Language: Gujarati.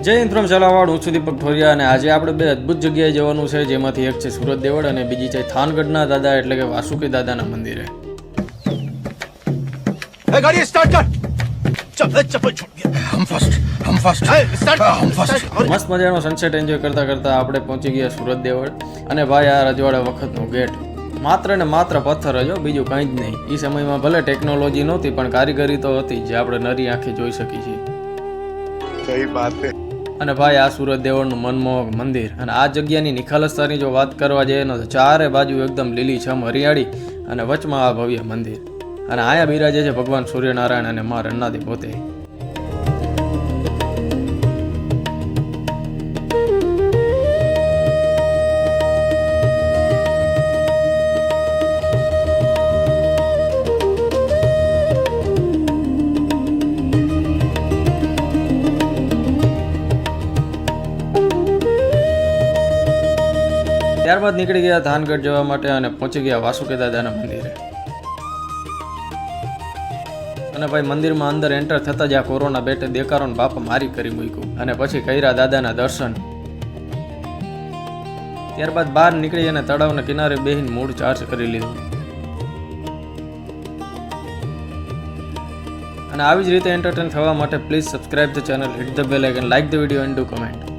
જય હિન્દ ફ્રોમ ઝાલાવાડ, હું છું દીપક ઠોરિયા અને આજે આપણે બે અદ્ભુત જગ્યાએ જવાનું છે, જેમાંથી એક છે સુરત દેવળ અને બીજી છે થાનગઢના દાદા એટલે કે વાસુકી દાદાના મંદિરે. गाड़ी स्टार्ट कर. चप्पल छूट गया. हम फर्स्ट મસ્ત મજાનો સનસેટ એન્જોય કરતા કરતા આપણે પહોંચી ગયા સુરત દેવળ. અને ભાઈ, આ રજવાડા વખતનો ગેટ માત્ર ને માત્ર પથ્થર જ, બીજું કંઈ જ નહીં. એ સમયમાં ભલે ટેકનોલોજી નહોતી, પણ કારીગરી તો હતી જે આપણે નરી આંખે જોઈ શકીએ છીએ. सही बात है. અને ભાઈ, આ સુરત દેવળનું મનમોહક મંદિર અને આ જગ્યાની નિખાલસતાની જો વાત કરવા જઈએ તો ચારે બાજુ એકદમ લીલીછમ હરિયાળી અને વચમાં આ ભવ્ય મંદિર. અને આયા બિરાજે છે ભગવાન સૂર્યનારાયણ અને મા રન્નાદેવી પોતે. ત્યારબાદ નીકળી ગયા થાનગઢ જવા માટે અને પહોંચી ગયા વાસુકી દાદાના મંદિરે. અને ભાઈ, મંદિરમાં અંદર એન્ટર થતા જ આ કોરોના બેટે દેકારો ને બાપા મારી કરી મૂક્યું અને પછી કર્યા દાદાના દર્શન. ત્યારબાદ બહાર નીકળી અને તળાવના કિનારે બેહીને મૂડ ચાર્જ કરી લીધું. અને આવી જ રીતે એન્ટરટેન થવા માટે please subscribe the channel, hit the bell icon, like the video and do comment.